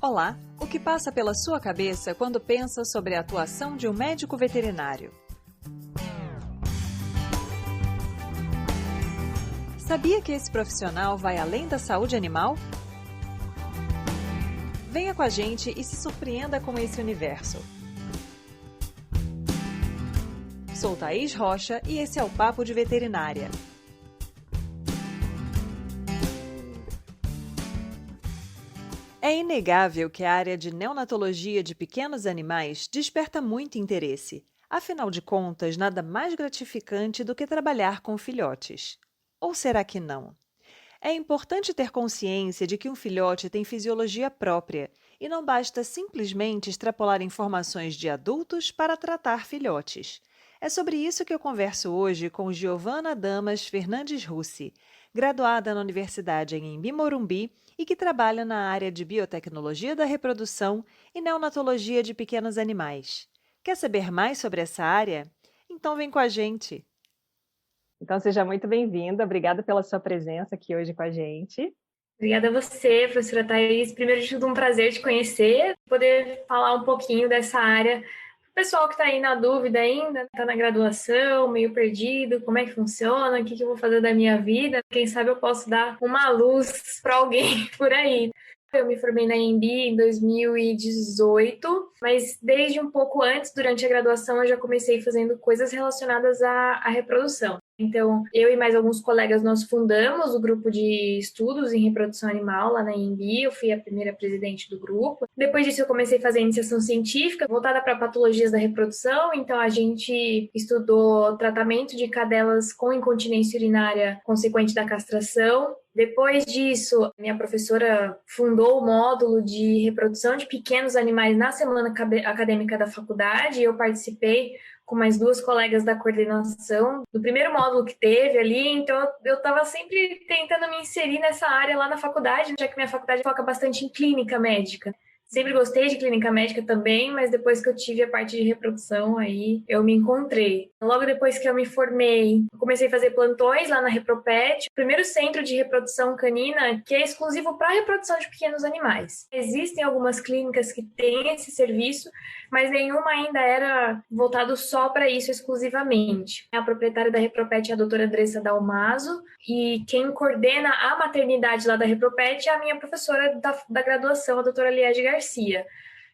Olá! O que passa pela sua cabeça quando pensa sobre a atuação de um médico veterinário? Sabia que esse profissional vai além da saúde animal? Venha com a gente e se surpreenda com esse universo. Sou Thaís Rocha e esse é o Papo de Veterinária. É inegável que a área de neonatologia de pequenos animais desperta muito interesse. Afinal de contas, nada mais gratificante do que trabalhar com filhotes. Ou será que não? É importante ter consciência de que um filhote tem fisiologia própria e não basta simplesmente extrapolar informações de adultos para tratar filhotes. É sobre isso que eu converso hoje com Giovana Damas Fernandes Russi, graduada na Universidade em Embi Morumbi e que trabalha na área de biotecnologia da reprodução e neonatologia de pequenos animais. Quer saber mais sobre essa área? Então vem com a gente! Então seja muito bem-vinda, obrigada pela sua presença aqui hoje com a gente. Obrigada a você, professora Thaís. Primeiro de tudo, um prazer te conhecer, poder falar um pouquinho dessa área. O pessoal que está aí na dúvida ainda, está na graduação, meio perdido, como é que funciona, o que eu vou fazer da minha vida, quem sabe eu posso dar uma luz para alguém por aí. Eu me formei na EMB em 2018, mas desde um pouco antes, durante a graduação, eu já comecei fazendo coisas relacionadas à reprodução. Então, eu e mais alguns colegas, nós fundamos o grupo de estudos em reprodução animal lá na EMB, eu fui a primeira presidente do grupo. Depois disso, eu comecei a fazer iniciação científica voltada para patologias da reprodução, então a gente estudou tratamento de cadelas com incontinência urinária consequente da castração. Depois disso, minha professora fundou o módulo de reprodução de pequenos animais na semana acadêmica da faculdade e eu participei com mais duas colegas da coordenação do primeiro módulo que teve ali, então eu estava sempre tentando me inserir nessa área lá na faculdade, já que minha faculdade foca bastante em clínica médica. Sempre gostei de clínica médica também, mas depois que eu tive a parte de reprodução, aí eu me encontrei. Logo depois que eu me formei, comecei a fazer plantões lá na Repropet, o primeiro centro de reprodução canina que é exclusivo para a reprodução de pequenos animais. Existem algumas clínicas que têm esse serviço, mas nenhuma ainda era voltado só para isso exclusivamente. A proprietária da Repropet é a doutora Andressa Dalmaso, e quem coordena a maternidade lá da Repropet é a minha professora da graduação, a doutora Liege Garcia.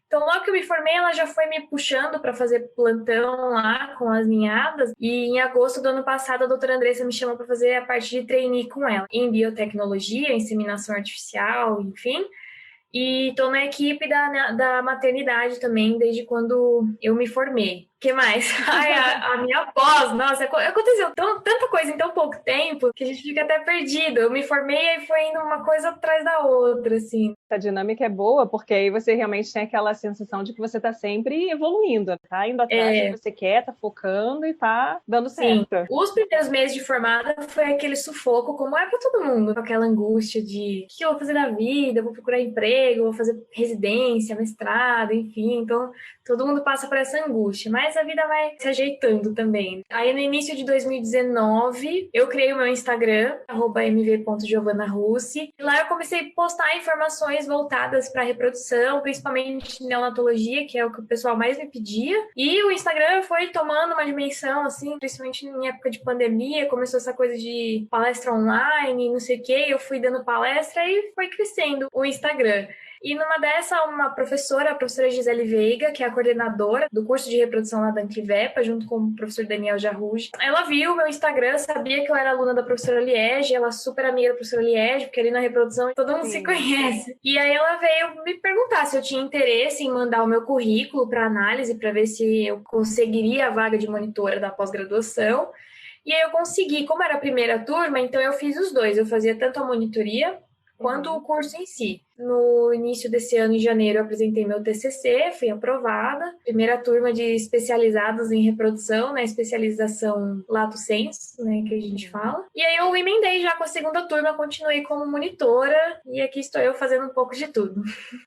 Então, logo que eu me formei, ela já foi me puxando para fazer plantão lá com as ninhadas. E em agosto do ano passado, a doutora Andressa me chamou para fazer a parte de trainee com ela, em biotecnologia, inseminação artificial, enfim. E estou na equipe da maternidade também, desde quando eu me formei. O que mais? Ai, a minha pós, nossa, aconteceu tanta coisa em tão pouco tempo que a gente fica até perdido. Eu me formei e foi indo uma coisa atrás da outra, assim. A dinâmica é boa, porque aí você realmente tem aquela sensação de que você está sempre evoluindo, tá indo atrás do que você quer, tá focando e tá dando certo. Sim. Os primeiros meses de formada foi aquele sufoco, como é para todo mundo, aquela angústia de o que eu vou fazer da vida, eu vou procurar emprego, vou fazer residência, mestrado, enfim. Então, todo mundo passa por essa angústia, mas a vida vai se ajeitando também. Aí, no início de 2019, eu criei o meu Instagram, @mv.giovanarussi. Lá eu comecei a postar informações voltadas para reprodução, principalmente neonatologia, que é o que o pessoal mais me pedia. E o Instagram foi tomando uma dimensão, assim, principalmente em época de pandemia, começou essa coisa de palestra online, não sei o quê, eu fui dando palestra e foi crescendo o Instagram. E numa dessa, uma professora, a professora Gisele Veiga, que é a coordenadora do curso de reprodução lá da Anquivepa, junto com o professor Daniel Jarruge, ela viu meu Instagram, sabia que eu era aluna da professora Liege, ela é super amiga da professora Liege, porque ali na reprodução todo mundo se conhece. E aí ela veio me perguntar se eu tinha interesse em mandar o meu currículo para análise, para ver se eu conseguiria a vaga de monitora da pós-graduação. E aí eu consegui, como era a primeira turma, então eu fiz os dois, eu fazia tanto a monitoria quanto o curso em si. No início desse ano, em janeiro, eu apresentei meu TCC, fui aprovada. Primeira turma de especializados em reprodução, né? Especialização lato sensu, né? Que a gente fala. E aí eu emendei já com a segunda turma, continuei como monitora e aqui estou eu fazendo um pouco de tudo.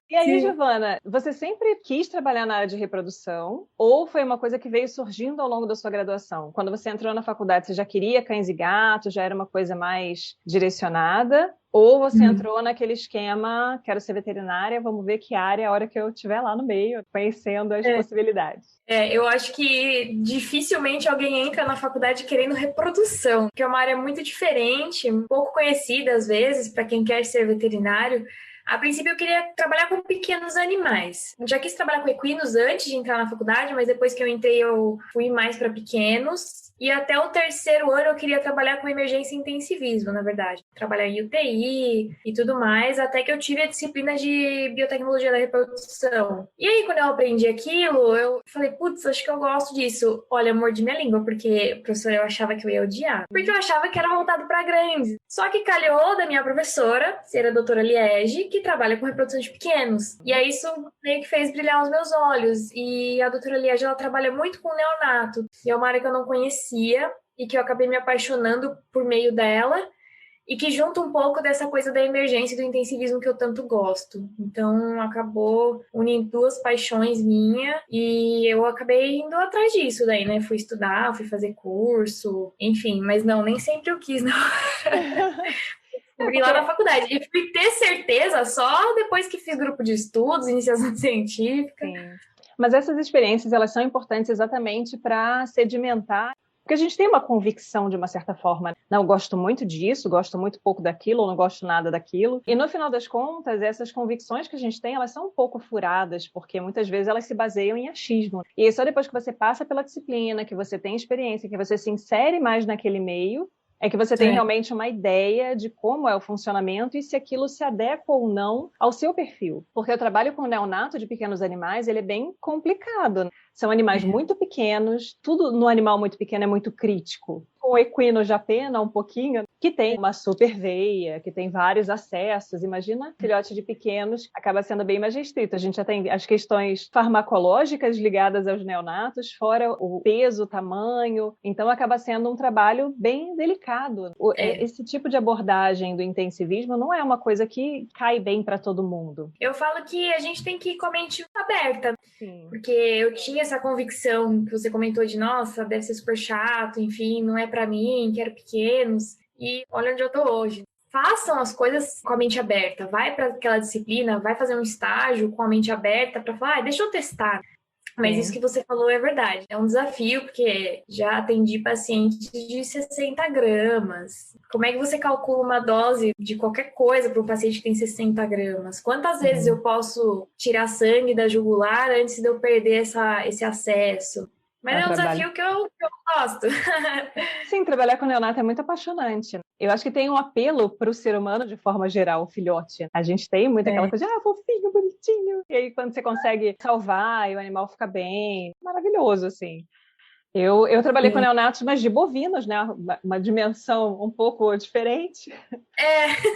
E aí, Giovana, você sempre quis trabalhar na área de reprodução ou foi uma coisa que veio surgindo ao longo da sua graduação? Quando você entrou na faculdade, você já queria cães e gatos, já era uma coisa mais direcionada? Ou você entrou naquele esquema quero ser veterinária, vamos ver que área a hora que eu estiver lá no meio, conhecendo as possibilidades. Eu acho que dificilmente alguém entra na faculdade querendo reprodução, que é uma área muito diferente, um pouco conhecida às vezes, para quem quer ser veterinário. A princípio, eu queria trabalhar com pequenos animais. Eu já quis trabalhar com equinos antes de entrar na faculdade, mas depois que eu entrei, eu fui mais para pequenos. E até o terceiro ano eu queria trabalhar com emergência e intensivismo, na verdade. Trabalhar em UTI e tudo mais, até que eu tive a disciplina de biotecnologia da reprodução. E aí, quando eu aprendi aquilo, eu falei, putz, acho que eu gosto disso. Olha, mordi minha língua, porque, professora, eu achava que eu ia odiar. Porque eu achava que era voltado para grandes. Só que calhou da minha professora, ser a doutora Liege, que trabalha com reprodução de pequenos. E aí isso meio que fez brilhar os meus olhos. E a doutora Liege, ela trabalha muito com neonato. E é uma área que eu não conhecia e que eu acabei me apaixonando por meio dela e que junta um pouco dessa coisa da emergência e do intensivismo que eu tanto gosto. Então, acabou unindo duas paixões minhas e eu acabei indo atrás disso daí, né? Fui estudar, fui fazer curso, enfim, mas não, nem sempre eu quis, não. Fui lá na faculdade e fui ter certeza só depois que fiz grupo de estudos, iniciação científica. Sim. Mas essas experiências, elas são importantes exatamente para sedimentar, porque a gente tem uma convicção de uma certa forma. Não, gosto muito disso, gosto muito pouco daquilo, ou não gosto nada daquilo. E no final das contas, essas convicções que a gente tem, elas são um pouco furadas, porque muitas vezes elas se baseiam em achismo. E é só depois que você passa pela disciplina, que você tem experiência, que você se insere mais naquele meio, é que você tem realmente uma ideia de como é o funcionamento e se aquilo se adequa ou não ao seu perfil. Porque o trabalho com o neonato de pequenos animais, ele é bem complicado. São animais muito pequenos, tudo no animal muito pequeno é muito crítico. Com o equino já pena um pouquinho, que tem uma super veia, que tem vários acessos. Imagina, filhote de pequenos acaba sendo bem mais restrito. A gente já tem as questões farmacológicas ligadas aos neonatos, fora o peso, o tamanho. Então, acaba sendo um trabalho bem delicado. Esse tipo de abordagem do intensivismo não é uma coisa que cai bem para todo mundo. Eu falo que a gente tem que ir com a mente aberta. Sim. Porque eu tinha essa convicção que você comentou de, nossa, deve ser super chato, enfim, não é pra mim, quero pequenos. E olha onde eu tô hoje. Façam as coisas com a mente aberta. Vai para aquela disciplina, vai fazer um estágio com a mente aberta para falar, deixa eu testar. Mas isso que você falou é verdade. É um desafio, porque já atendi pacientes de 60 gramas. Como é que você calcula uma dose de qualquer coisa para um paciente que tem 60 gramas? Quantas vezes eu posso tirar sangue da jugular antes de eu perder esse acesso? Mas é um desafio que eu gosto. Sim, trabalhar com neonato é muito apaixonante. Eu acho que tem um apelo para o ser humano de forma geral, o filhote. A gente tem muito aquela coisa de, fofinho, bonitinho. E aí, quando você consegue salvar e o animal fica bem, maravilhoso, assim. Eu trabalhei com neonatos, mas de bovinos, né? Uma dimensão um pouco diferente.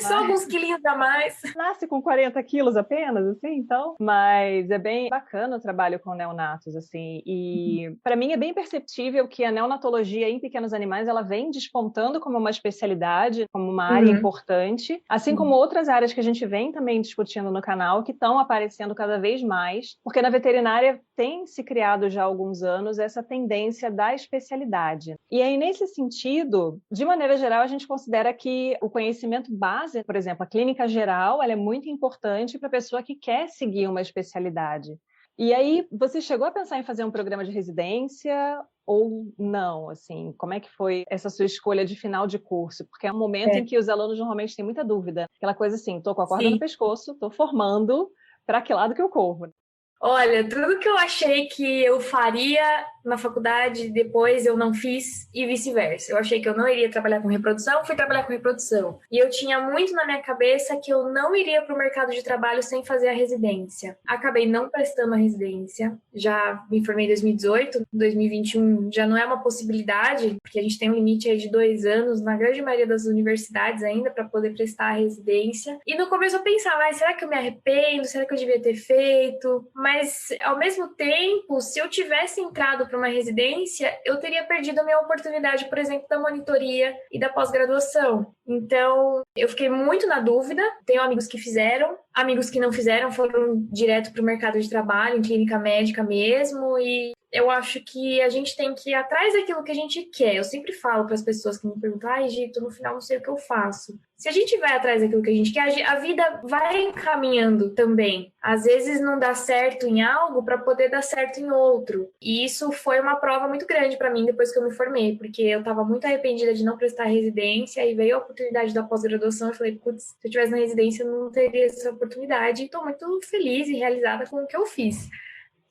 Só alguns quilinhos a mais. Nasce com 40 quilos apenas, assim, então. Mas é bem bacana o trabalho com neonatos, assim. E para mim é bem perceptível que a neonatologia em pequenos animais, ela vem despontando como uma especialidade, como uma área importante, assim como outras áreas que a gente vem também discutindo no canal, que estão aparecendo cada vez mais, porque na veterinária tem se criado já há alguns anos essa tendência da especialidade. E aí, nesse sentido, de maneira geral, a gente considera que o conhecimento base, por exemplo, a clínica geral, ela é muito importante para a pessoa que quer seguir uma especialidade. E aí, você chegou a pensar em fazer um programa de residência ou não? Assim, como é que foi essa sua escolha de final de curso? Porque é um momento em que os alunos normalmente têm muita dúvida. Aquela coisa assim, estou com a corda no pescoço, estou formando, para que lado que eu corro? Olha, tudo que eu achei que eu faria na faculdade, depois eu não fiz e vice-versa. Eu achei que eu não iria trabalhar com reprodução, fui trabalhar com reprodução. E eu tinha muito na minha cabeça que eu não iria para o mercado de trabalho sem fazer a residência. Acabei não prestando a residência. Já me formei em 2018, 2021 já não é uma possibilidade, porque a gente tem um limite aí de 2 anos na grande maioria das universidades ainda para poder prestar a residência. E no começo eu pensava, será que eu me arrependo? Será que eu devia ter feito? Mas, ao mesmo tempo, se eu tivesse entrado para uma residência, eu teria perdido a minha oportunidade, por exemplo, da monitoria e da pós-graduação. Então, eu fiquei muito na dúvida. Tenho amigos que fizeram, amigos que não fizeram, foram direto para o mercado de trabalho, em clínica médica mesmo, e Eu acho que a gente tem que ir atrás daquilo que a gente quer. Eu sempre falo para as pessoas que me perguntam, ai, Gito, no final não sei o que eu faço. Se a gente vai atrás daquilo que a gente quer, a vida vai encaminhando também. Às vezes não dá certo em algo para poder dar certo em outro. E isso foi uma prova muito grande para mim depois que eu me formei, porque eu estava muito arrependida de não prestar residência e veio a oportunidade da pós-graduação. Eu falei, putz, se eu tivesse na residência eu não teria essa oportunidade. E estou muito feliz e realizada com o que eu fiz.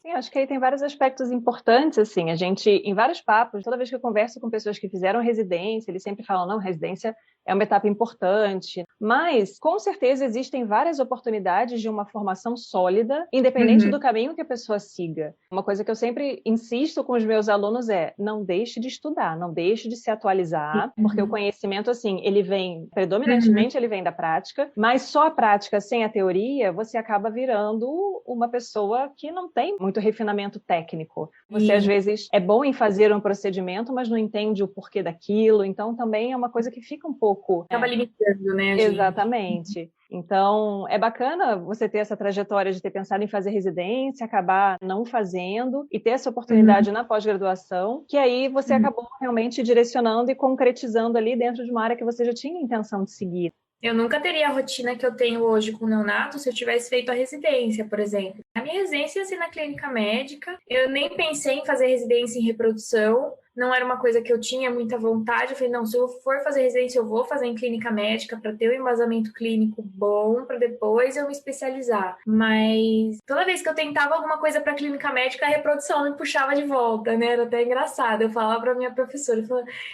Sim, acho que aí tem vários aspectos importantes, assim, a gente, em vários papos, toda vez que eu converso com pessoas que fizeram residência, eles sempre falam, não, residência é uma etapa importante, mas, com certeza, existem várias oportunidades de uma formação sólida, independente do caminho que a pessoa siga. Uma coisa que eu sempre insisto com os meus alunos é, não deixe de estudar, não deixe de se atualizar, porque o conhecimento, assim, ele vem, predominantemente ele vem da prática, mas só a prática sem a teoria, você acaba virando uma pessoa que não tem muito refinamento técnico. Você, às vezes, é bom em fazer um procedimento, mas não entende o porquê daquilo, então também é uma coisa que fica um pouco... Acaba limitando, né, a gente? Exatamente. Então, é bacana você ter essa trajetória de ter pensado em fazer residência, acabar não fazendo e ter essa oportunidade na pós-graduação, que aí você acabou realmente direcionando e concretizando ali dentro de uma área que você já tinha intenção de seguir. Eu nunca teria a rotina que eu tenho hoje com o neonato se eu tivesse feito a residência, por exemplo. A minha residência ia ser na clínica médica, eu nem pensei em fazer residência em reprodução, não era uma coisa que eu tinha muita vontade. Eu falei, não, se eu for fazer residência, eu vou fazer em clínica médica para ter um embasamento clínico bom, para depois eu me especializar. Mas toda vez que eu tentava alguma coisa para clínica médica, a reprodução me puxava de volta, né? Era até engraçado. Eu falava para minha professora,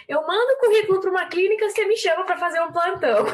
eu mando o currículo para uma clínica, você me chama para fazer um plantão.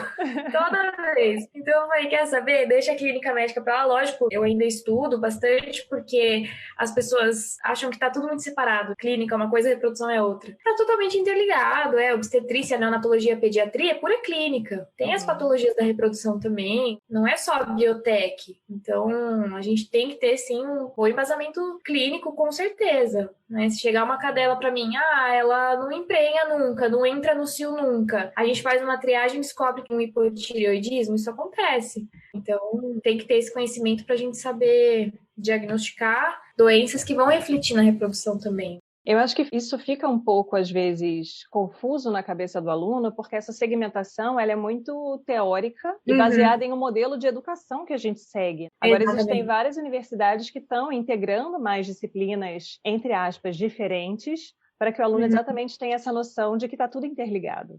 Toda vez. Então eu falei, quer saber? Deixa a clínica médica para lá. Lógico, eu ainda estudo bastante, porque as pessoas acham que tá tudo muito separado. Clínica é uma coisa, reprodução é outra. Tá totalmente interligado, obstetrícia, neonatologia, pediatria é pura clínica. Tem as patologias da reprodução também, não é só biotech. Então, a gente tem que ter, sim, um bom embasamento clínico, com certeza. Né? Se chegar uma cadela para mim, ela não emprenha nunca, não entra no cio nunca. A gente faz uma triagem e descobre que um hipotireoidismo, isso acontece. Então, tem que ter esse conhecimento para a gente saber diagnosticar doenças que vão refletir na reprodução também. Eu acho que isso fica um pouco, às vezes, confuso na cabeça do aluno, porque essa segmentação ela é muito teórica e baseada em um modelo de educação que a gente segue. Agora, existem várias universidades que estão integrando mais disciplinas, entre aspas, diferentes, para que o aluno exatamente tenha essa noção de que está tudo interligado.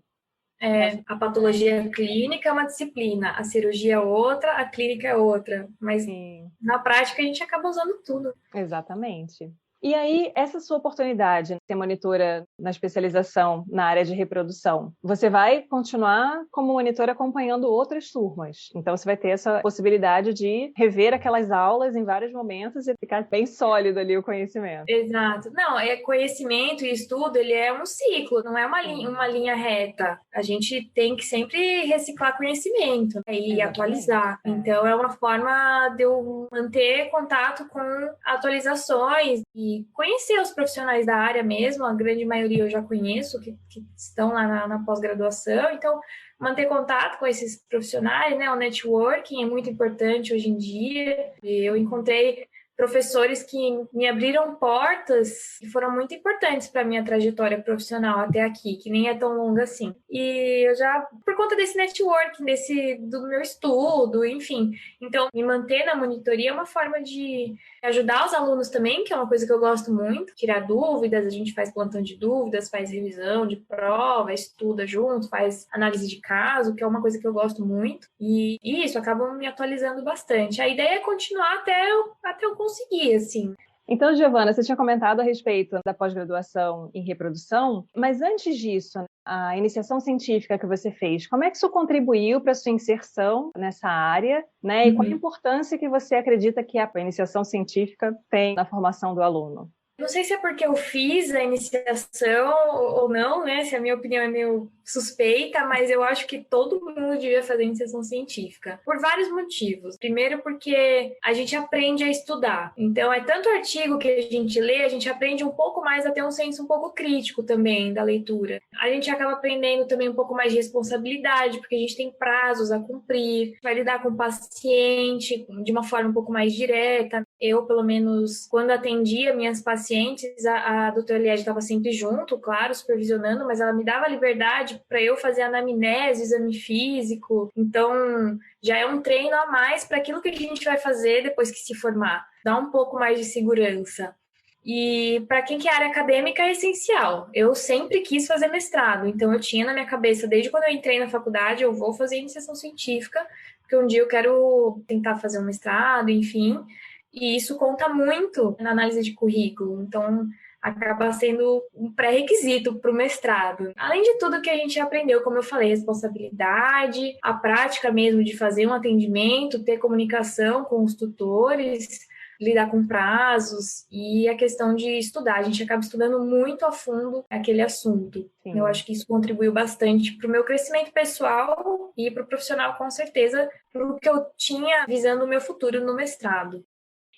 A patologia clínica é uma disciplina, a cirurgia é outra, a clínica é outra. Mas, na prática, a gente acaba usando tudo. Exatamente. E aí, essa sua oportunidade de ser monitora na especialização na área de reprodução, você vai continuar como monitora acompanhando outras turmas. Então, você vai ter essa possibilidade de rever aquelas aulas em vários momentos e ficar bem sólido ali o conhecimento. Exato. Não, conhecimento e estudo, ele é um ciclo, não é uma linha reta. A gente tem que sempre reciclar conhecimento e atualizar. Então, é uma forma de eu manter contato com atualizações e conhecer os profissionais da área mesmo. A grande maioria eu já conheço, que estão lá na pós-graduação. Então, manter contato com esses profissionais, né? O networking é muito importante hoje em dia. Eu encontrei professores que me abriram portas que foram muito importantes para a minha trajetória profissional até aqui, que nem é tão longa assim. E eu já, por conta desse networking, do meu estudo, enfim. Então, me manter na monitoria é uma forma de ajudar os alunos também, que é uma coisa que eu gosto muito, tirar dúvidas, a gente faz plantão de dúvidas, faz revisão de prova, estuda junto, faz análise de caso, que é uma coisa que eu gosto muito. E isso acaba me atualizando bastante. A ideia é continuar até eu conseguir, assim. Então, Giovana, você tinha comentado a respeito da pós-graduação em reprodução, mas antes disso, a iniciação científica que você fez, como é que isso contribuiu para a sua inserção nessa área, né? E qual a importância que você acredita que a iniciação científica tem na formação do aluno? Não sei se é porque eu fiz a iniciação ou não, né? Se a minha opinião é meio suspeita, mas eu acho que todo mundo devia fazer iniciação científica, por vários motivos. Primeiro, porque a gente aprende a estudar. Então, é tanto artigo que a gente lê, a gente aprende um pouco mais a ter um senso um pouco crítico também da leitura. A gente acaba aprendendo também um pouco mais de responsabilidade, porque a gente tem prazos a cumprir, vai lidar com o paciente de uma forma um pouco mais direta. Eu, pelo menos, quando atendia minhas pacientes, a doutora Liege estava sempre junto, claro, supervisionando, mas ela me dava liberdade para eu fazer anamnese, exame físico. Então, já é um treino a mais para aquilo que a gente vai fazer depois que se formar. Dá um pouco mais de segurança. E para quem quer área acadêmica é essencial. Eu sempre quis fazer mestrado, então eu tinha na minha cabeça, desde quando eu entrei na faculdade, eu vou fazer iniciação científica, porque um dia eu quero tentar fazer um mestrado, enfim. E isso conta muito na análise de currículo, então acaba sendo um pré-requisito para o mestrado. Além de tudo que a gente aprendeu, como eu falei, responsabilidade, a prática mesmo de fazer um atendimento, ter comunicação com os tutores, lidar com prazos e a questão de estudar. A gente acaba estudando muito a fundo aquele assunto. Sim. Eu acho que isso contribuiu bastante para o meu crescimento pessoal e para o profissional, com certeza, para o que eu tinha visando o meu futuro no mestrado.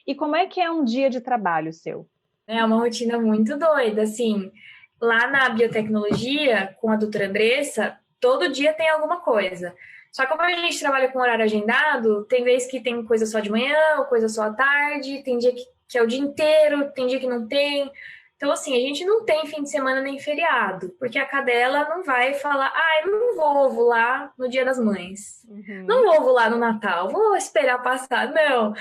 E como é que é um dia de trabalho seu? É uma rotina muito doida, assim. Lá na biotecnologia, com a doutora Andressa, todo dia tem alguma coisa. Só que como a gente trabalha com horário agendado, tem vez que tem coisa só de manhã, ou coisa só à tarde, tem dia que é o dia inteiro, tem dia que não tem. Então, assim, a gente não tem fim de semana nem feriado, porque a cadela não vai falar, eu não vou ovular no Dia das Mães. Não vou ovular no Natal, vou esperar passar. Não,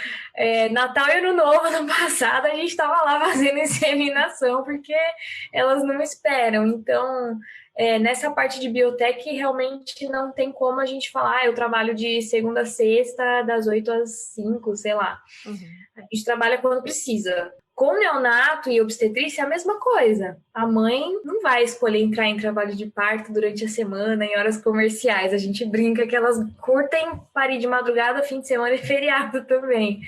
Natal e Ano Novo, ano passado, a gente estava lá fazendo inseminação, porque elas não esperam. Então, nessa parte de biotech, realmente não tem como a gente falar, eu trabalho de segunda a sexta, das 8 às 5, sei lá. A gente trabalha quando precisa. Com neonato e obstetrícia é a mesma coisa. A mãe não vai escolher entrar em trabalho de parto durante a semana, em horas comerciais. A gente brinca que elas curtem parir de madrugada, fim de semana e feriado também.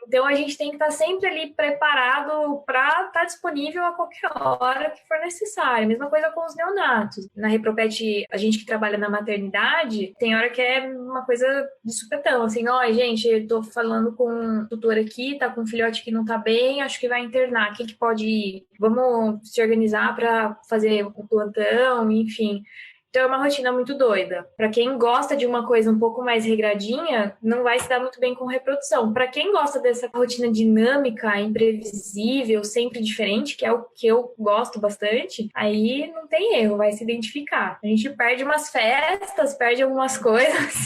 Então, a gente tem que estar sempre ali preparado para estar disponível a qualquer hora que for necessário. Mesma coisa com os neonatos. Na Repropet, a gente que trabalha na maternidade, tem hora que é uma coisa de supetão. Assim, gente, eu tô falando com um tutor aqui, tá com um filhote que não tá bem, acho que vai internar. Quem que pode ir? Vamos se organizar para fazer o plantão, enfim. Então é uma rotina muito doida. Para quem gosta de uma coisa um pouco mais regradinha, não vai se dar muito bem com reprodução. Para quem gosta dessa rotina dinâmica, imprevisível, sempre diferente, que é o que eu gosto bastante, aí não tem erro, vai se identificar. A gente perde umas festas, perde algumas coisas,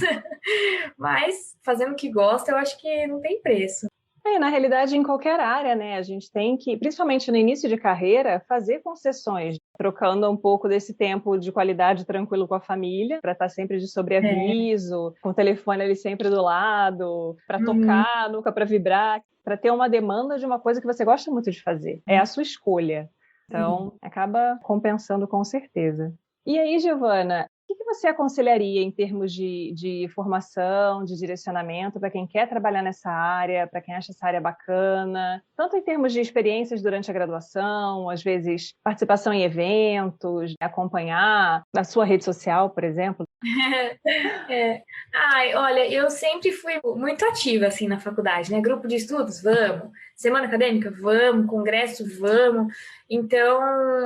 mas fazendo o que gosta, eu acho que não tem preço. Na realidade, em qualquer área, né, a gente tem que, principalmente no início de carreira, fazer concessões, trocando um pouco desse tempo de qualidade tranquilo com a família, para estar sempre de sobreaviso, com o telefone ali sempre do lado, para tocar, nunca para vibrar, para ter uma demanda de uma coisa que você gosta muito de fazer. É a sua escolha. Então, acaba compensando com certeza. E aí, Giovana, o que você aconselharia em termos de formação, de direcionamento para quem quer trabalhar nessa área, para quem acha essa área bacana, tanto em termos de experiências durante a graduação, às vezes participação em eventos, acompanhar a sua rede social, por exemplo? Olha, eu sempre fui muito ativa assim na faculdade, né? Grupo de estudos, vamos. Semana acadêmica, vamos. Congresso, vamos. Então,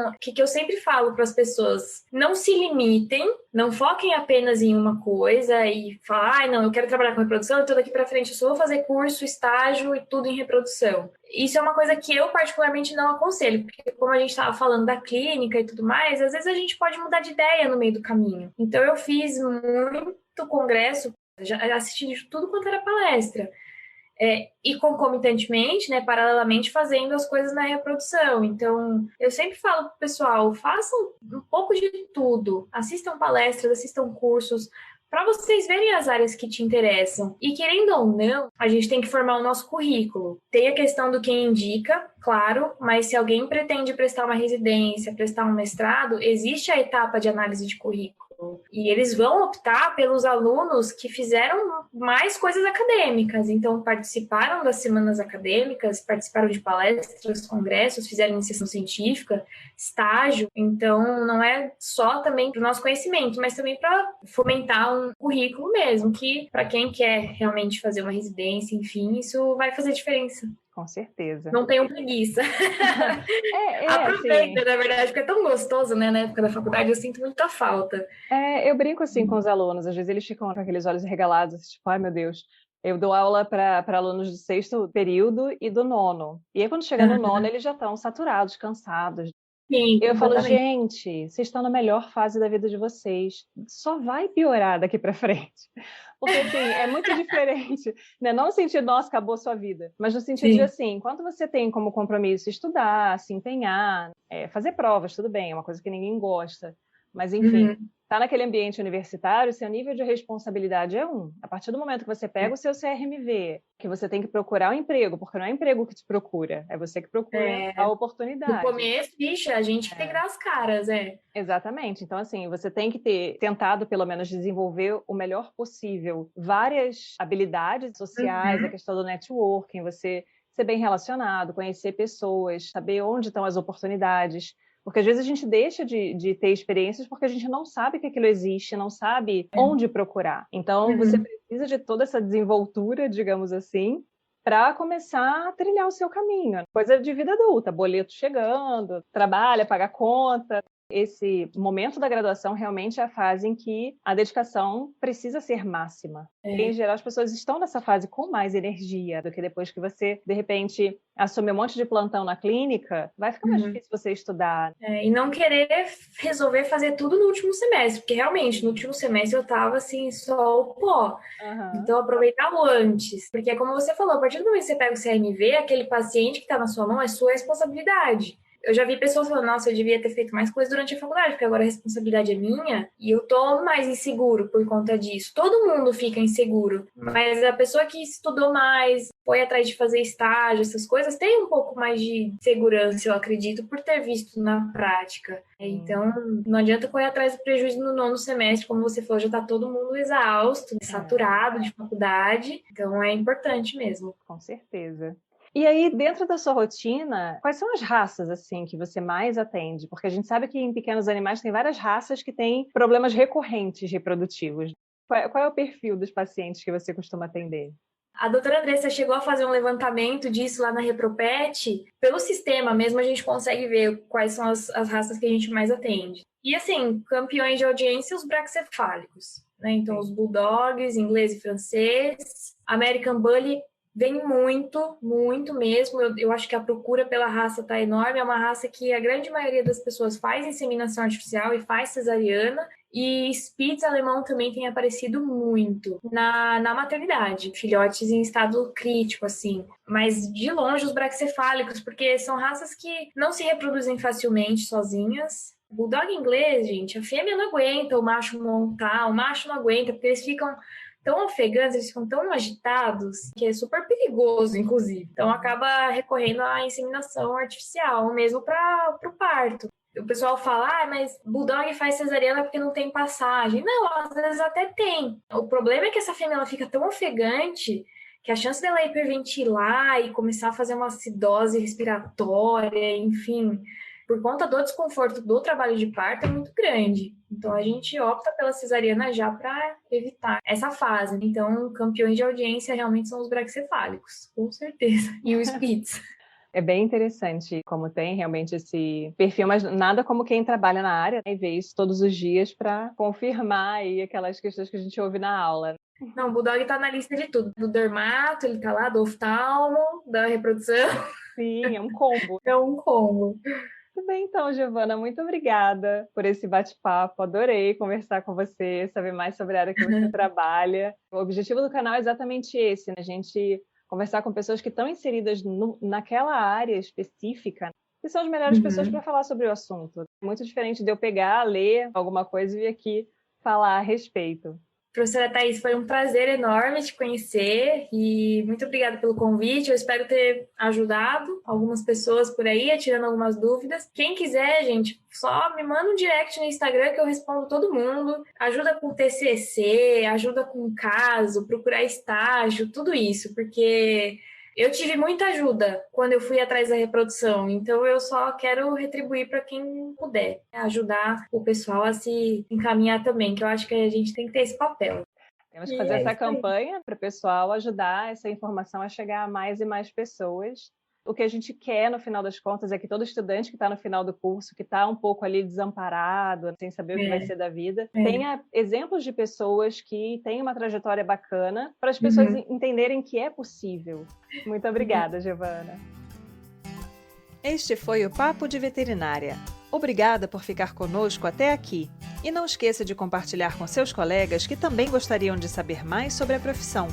o que eu sempre falo para as pessoas? Não se limitem, não foquem apenas em uma coisa e falar, não, eu quero trabalhar com reprodução, então daqui para frente eu só vou fazer curso, estágio e tudo em reprodução. Isso é uma coisa que eu particularmente não aconselho, porque como a gente estava falando da clínica e tudo mais, às vezes a gente pode mudar de ideia no meio do caminho. Então eu fiz muito congresso, já assisti de tudo quanto era palestra. E concomitantemente, né, paralelamente fazendo as coisas na reprodução. Então, eu sempre falo pro pessoal, façam um pouco de tudo, assistam palestras, assistam cursos, para vocês verem as áreas que te interessam. E querendo ou não, a gente tem que formar o nosso currículo. Tem a questão do quem indica, claro, mas se alguém pretende prestar uma residência, prestar um mestrado, existe a etapa de análise de currículo. E eles vão optar pelos alunos que fizeram mais coisas acadêmicas, então participaram das semanas acadêmicas, participaram de palestras, congressos, fizeram iniciação científica, estágio. Então não é só também para o nosso conhecimento, mas também para fomentar um currículo mesmo, que para quem quer realmente fazer uma residência, enfim, isso vai fazer diferença. Com certeza. Não tenham preguiça. Aproveita, assim, na verdade, porque é tão gostoso, né? Na época da faculdade, eu sinto muita falta. Eu brinco assim com os alunos, às vezes eles ficam com aqueles olhos regalados, tipo, ai meu Deus, Eu dou aula para alunos do 6º período e do 9º. E aí, quando chega no 9º, eles já estão saturados, cansados. Sim, Eu falo, completamente. gente, vocês estão na melhor fase da vida de vocês. Só vai piorar daqui para frente. Porque, assim, é muito diferente, né? Não no sentido, nossa, acabou sua vida. Mas no sentido de, Sim. assim, enquanto você tem como compromisso estudar, se empenhar, fazer provas, tudo bem, é uma coisa que ninguém gosta. Mas, enfim, Uhum. tá naquele ambiente universitário, seu nível de responsabilidade é um. A partir do momento que você pega o seu CRMV, que você tem que procurar um emprego, porque não é o emprego que te procura, é você que procura a No oportunidade. começo, vixe, a gente que tem que dar as caras, Exatamente. Então, assim, você tem que ter tentado, pelo menos, desenvolver o melhor possível várias habilidades sociais, a Uhum. questão do networking, você ser bem relacionado, conhecer pessoas, saber onde estão as oportunidades. Porque às vezes a gente deixa de ter experiências porque a gente não sabe que aquilo existe, não sabe onde procurar. Então, você Uhum. precisa de toda essa desenvoltura, digamos assim, para começar a trilhar o seu caminho. Coisa de vida adulta, boleto chegando, trabalha, paga conta. Esse momento da graduação realmente é a fase em que a dedicação precisa ser máxima. E, em geral, as pessoas estão nessa fase com mais energia do que depois que você, de repente, assume um monte de plantão na clínica, vai ficar mais Uhum. difícil você estudar. E não querer resolver fazer tudo no último semestre, porque realmente no último semestre eu tava assim, só o pó. Aham. Então, aproveitar o antes. Porque, como você falou, a partir do momento que você pega o CRMV, aquele paciente que está na sua mão é sua responsabilidade. Eu já vi pessoas falando, nossa, eu devia ter feito mais coisa durante a faculdade, porque agora a responsabilidade é minha e eu tô mais inseguro por conta disso. Todo mundo fica inseguro, mas a pessoa que estudou mais, foi atrás de fazer estágio, essas coisas, tem um pouco mais de segurança, eu acredito, por ter visto na prática. Então, não adianta correr atrás do prejuízo no 9º semestre, como você falou, já tá todo mundo exausto, saturado de faculdade, então é importante mesmo. Com certeza. E aí, dentro da sua rotina, quais são as raças, assim, que você mais atende? Porque a gente sabe que em pequenos animais tem várias raças que têm problemas recorrentes reprodutivos. Qual é o perfil dos pacientes que você costuma atender? A doutora Andressa chegou a fazer um levantamento disso lá na Repropet. Pelo sistema mesmo, a gente consegue ver quais são as raças que a gente mais atende. E assim, campeões de audiência, os braxcefálicos, né? Então, os bulldogs, inglês e francês. American Bully vem muito, muito mesmo. Eu acho que a procura pela raça está enorme. É uma raça que a grande maioria das pessoas faz inseminação artificial e faz cesariana. E Spitz alemão também tem aparecido muito na maternidade, filhotes em estado crítico, assim. Mas de longe os braxcefálicos, porque são raças que não se reproduzem facilmente sozinhas. Bulldog inglês, gente, a fêmea não aguenta o macho montar, o macho não aguenta, porque eles ficam tão ofegantes, eles ficam tão agitados, que é super perigoso, inclusive. Então acaba recorrendo à inseminação artificial, mesmo para o parto. O pessoal fala, mas Bulldog faz cesariana porque não tem passagem. Não, às vezes até tem. O problema é que essa fêmea ela fica tão ofegante que a chance dela hiperventilar e começar a fazer uma acidose respiratória, enfim, por conta do desconforto do trabalho de parto é muito grande. Então a gente opta pela cesariana já para evitar essa fase. Então, campeões de audiência realmente são os braxcefálicos, com certeza. E o Spitz. É bem interessante como tem realmente esse perfil, mas nada como quem trabalha na área, né, e vê isso todos os dias para confirmar aí aquelas questões que a gente ouve na aula. Não, o Bulldog tá na lista de tudo. Do dermato, ele tá lá, do oftalmo, da reprodução. Sim, é um combo. É um combo. Tudo bem, então, Giovana, muito obrigada por esse bate-papo. Adorei conversar com você, saber mais sobre a área que você trabalha. O objetivo do canal é exatamente esse, né? A gente conversar com pessoas que estão inseridas naquela área específica, que são as melhores pessoas para falar sobre o assunto. Muito diferente de eu pegar, ler alguma coisa e vir aqui falar a respeito. Professora Thaís, foi um prazer enorme te conhecer e muito obrigada pelo convite. Eu espero ter ajudado algumas pessoas por aí, tirando algumas dúvidas. Quem quiser, gente, só me manda um direct no Instagram que eu respondo todo mundo. Ajuda com TCC, ajuda com caso, procurar estágio, tudo isso, porque eu tive muita ajuda quando eu fui atrás da reprodução, então eu só quero retribuir para quem puder, né? Ajudar o pessoal a se encaminhar também, que eu acho que a gente tem que ter esse papel. Temos que E fazer é essa isso aí. campanha para o pessoal ajudar essa informação a chegar a mais e mais pessoas. O que a gente quer, no final das contas, é que todo estudante que está no final do curso, que está um pouco ali desamparado, sem saber o que vai ser da vida, tenha exemplos de pessoas que têm uma trajetória bacana para as pessoas entenderem que é possível. Muito obrigada, Giovana. Este foi o Papo de Veterinária. Obrigada por ficar conosco até aqui. E não esqueça de compartilhar com seus colegas que também gostariam de saber mais sobre a profissão.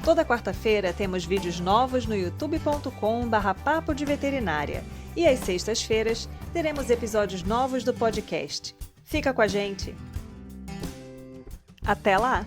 Toda quarta-feira temos vídeos novos no youtube.com/papo de veterinária. E às sextas-feiras teremos episódios novos do podcast. Fica com a gente! Até lá!